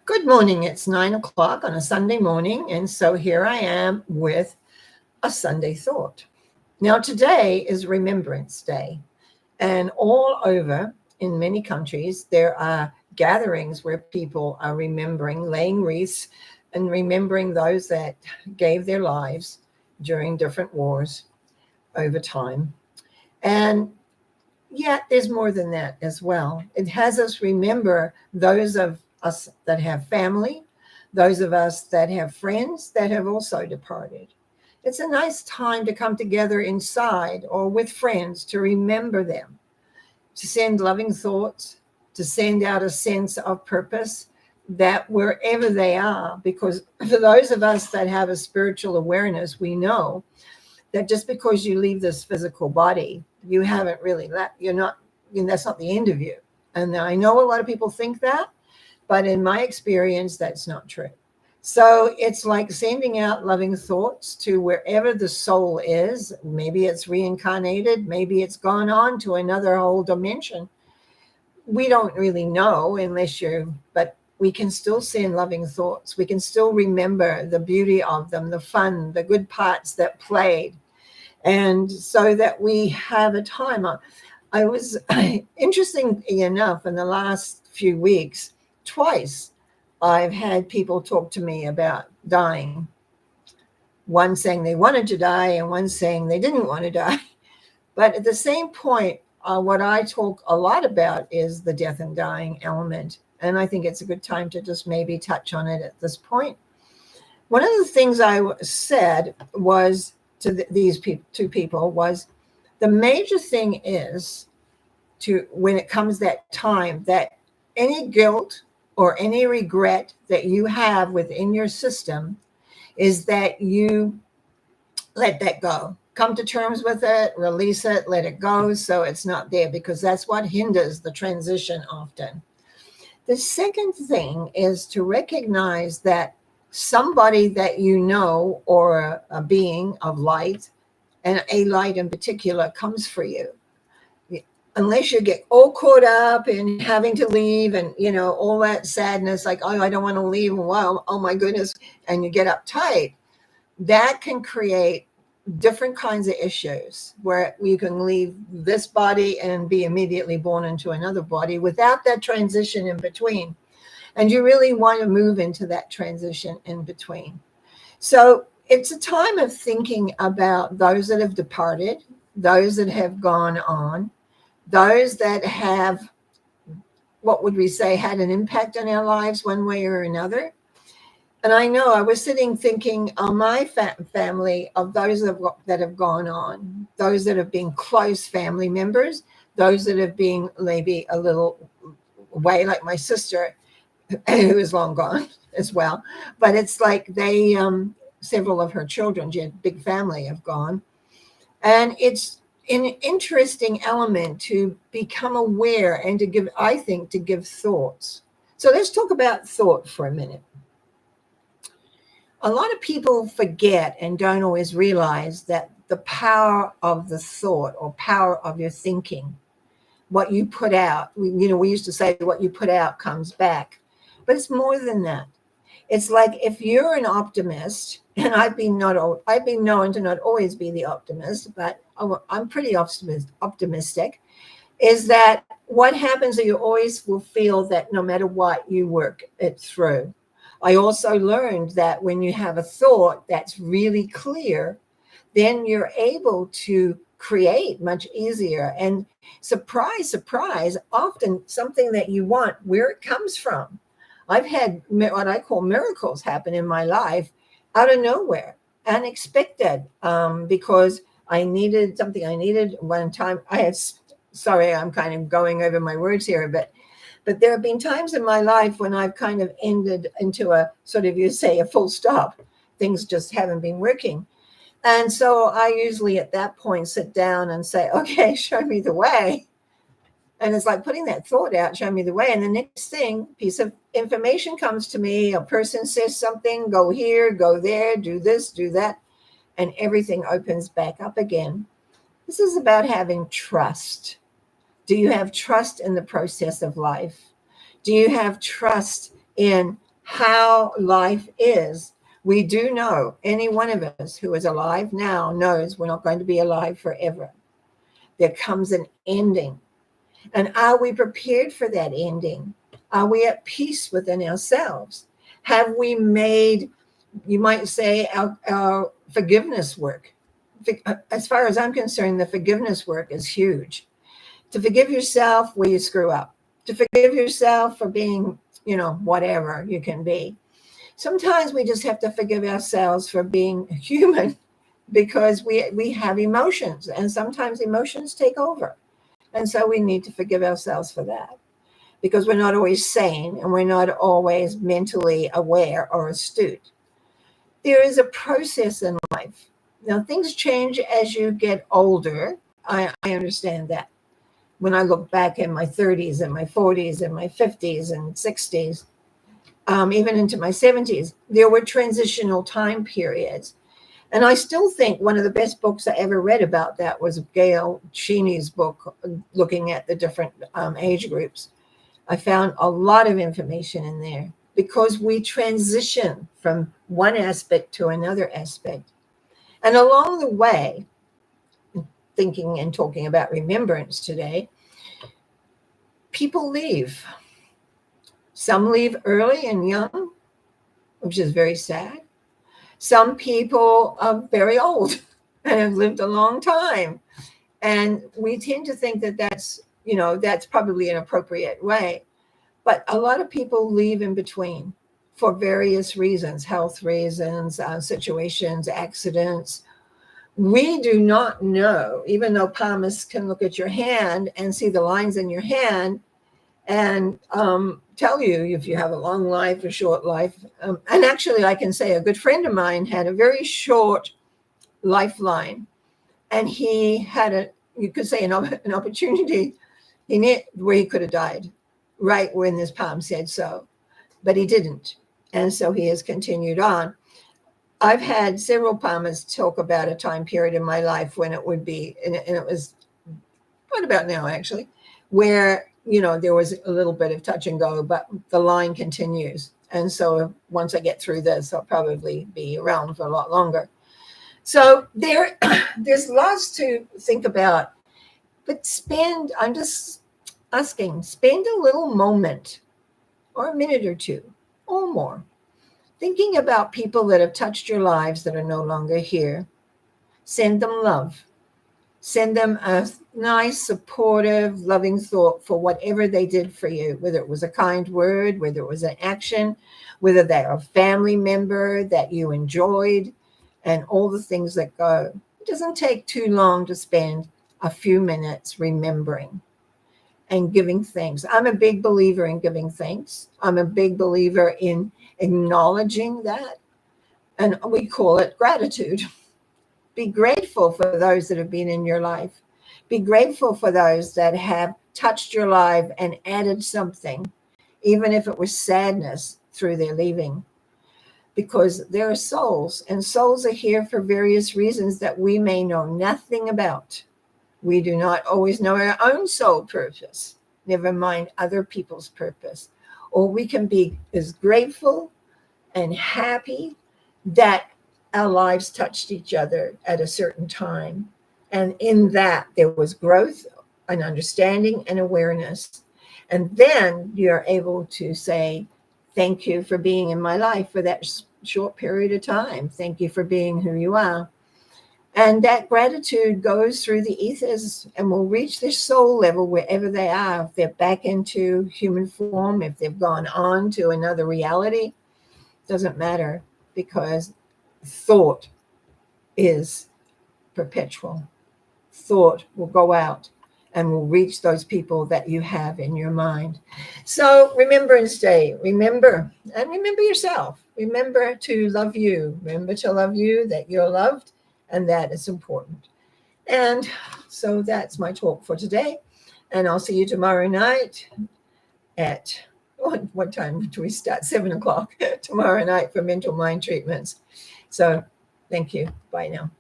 Good morning. It's 9 o'clock on a Sunday morning. And so here I am with a Sunday thought. Now, today is Remembrance Day. And all over in many countries, there are gatherings where people are remembering, laying wreaths, and remembering those that gave their lives during different wars over time. And yet, there's more than that as well. It has us remember those of us that have family, those of us that have friends that have also departed. It's a nice time to come together inside or with friends to remember them, to send loving thoughts, to send out a sense of purpose that wherever they are, because for those of us that have a spiritual awareness, we know that just because you leave this physical body, you haven't really left. You're not, that's not the end of you. And I know a lot of people think that, but in my experience, that's not true. So it's like sending out loving thoughts to wherever the soul is. Maybe it's reincarnated, maybe it's gone on to another whole dimension. We don't really know but we can still send loving thoughts. We can still remember the beauty of them, the fun, the good parts that played. And so that we have a time. I was, interestingly enough, in the last few weeks, twice I've had people talk to me about dying. One saying they wanted to die and one saying they didn't want to die. But at the same point, what I talk a lot about is the death and dying element. And I think it's a good time to just maybe touch on it at this point. One of the things I said was to these two people was the major thing is when it comes that time, that any guilt or any regret that you have within your system is that you let that go. Come to terms with it, release it, let it go so it's not there, because that's what hinders the transition often. The second thing is to recognize that somebody that you know or a being of light, and a light in particular, comes for you. Unless you get all caught up in having to leave and, all that sadness, like, oh, I don't want to leave. Wow, oh my goodness. And you get uptight. That can create different kinds of issues where you can leave this body and be immediately born into another body without that transition in between. And you really want to move into that transition in between. So it's a time of thinking about those that have departed, those that have gone on, those that have, what would we say, had an impact on our lives one way or another. And I know I was sitting thinking on my family of those that have gone on, those that have been close family members, those that have been maybe a little away, like my sister, who is long gone as well. But it's like several of her children, she had a big family, have gone. And it's an interesting element to become aware and to give thoughts. So let's talk about thought for a minute. A lot of people forget and don't always realize that the power of the thought or power of your thinking, what you put out, we used to say what you put out comes back. But it's more than that. It's like if you're an optimist, and I've been known to not always be the optimist, but I'm pretty optimistic, is that what happens is you always will feel that no matter what, you work it through. I also learned that when you have a thought that's really clear, then you're able to create much easier. And surprise, surprise, often something that you want, where it comes from. I've had what I call miracles happen in my life out of nowhere, unexpected, because I needed something. I needed one time. Sorry, I'm kind of going over my words here, but there have been times in my life when I've kind of ended into a sort of, you say, a full stop. Things just haven't been working. And so I usually at that point sit down and say, okay, show me the way. And it's like putting that thought out, show me the way. And the next thing, piece of information comes to me. A person says something, go here, go there, do this, do that. And everything opens back up again. This is about having trust. Do you have trust in the process of life? Do you have trust in how life is. We do know, any one of us who is alive now knows we're not going to be alive forever. There comes an ending. And are we prepared for that ending? Are we at peace within ourselves? Have we made, you might say, our forgiveness work? As far as I'm concerned, the forgiveness work is huge. To forgive yourself where you screw up, to forgive yourself for being, whatever you can be. Sometimes we just have to forgive ourselves for being human, because we have emotions, and sometimes emotions take over. And so we need to forgive ourselves for that, because we're not always sane and we're not always mentally aware or astute. There is a process in life. Now, things change as you get older. I understand that. When I look back in my 30s and my 40s and my 50s and 60s, even into my 70s, there were transitional time periods. And I still think one of the best books I ever read about that was Gail Cheney's book, looking at the different age groups. I found a lot of information in there, because we transition from one aspect to another aspect. And along the way, thinking and talking about remembrance today, people leave. Some leave early and young, which is very sad. Some people are very old and have lived a long time. And we tend to think that that's probably an appropriate way. But a lot of people leave in between for various reasons, health reasons, situations, accidents. We do not know, even though palmists can look at your hand and see the lines in your hand and tell you if you have a long life or short life. And actually, I can say a good friend of mine had a very short lifeline, and he had you could say an opportunity where he could have died right when this palm said so, but he didn't. And so he has continued on. I've had several palmists talk about a time period in my life when it would be, and it was what about now actually, where there was a little bit of touch and go, but the line continues. And so once I get through this, I'll probably be around for a lot longer. So there's lots to think about, but I'm just asking, spend a little moment or a minute or two or more thinking about people that have touched your lives that are no longer here. Send them love. Send them a nice, supportive, loving thought for whatever they did for you, whether it was a kind word, whether it was an action, whether they're a family member that you enjoyed, and all the things that go. It doesn't take too long to spend a few minutes remembering and giving thanks. I'm a big believer in giving thanks. I'm a big believer in acknowledging that, and we call it gratitude. Be grateful for those that have been in your life. Be grateful for those that have touched your life and added something, even if it was sadness through their leaving. Because there are souls, and souls are here for various reasons that we may know nothing about. We do not always know our own soul purpose, never mind other people's purpose. Or we can be as grateful and happy that our lives touched each other at a certain time. And in that, there was growth and understanding and awareness. And then you're able to say, thank you for being in my life for that short period of time. Thank you for being who you are. And that gratitude goes through the ethers and will reach their soul level wherever they are. If they're back into human form, if they've gone on to another reality, doesn't matter, because thought is perpetual. Thought will go out and will reach those people that you have in your mind. So Remembrance Day, remember, and remember yourself. Remember to love you. Remember to love you, that you're loved, and that is important. And so that's my talk for today. And I'll see you tomorrow night at, what time do we start? 7:00 tomorrow night for mental mind treatments. So thank you. Bye now.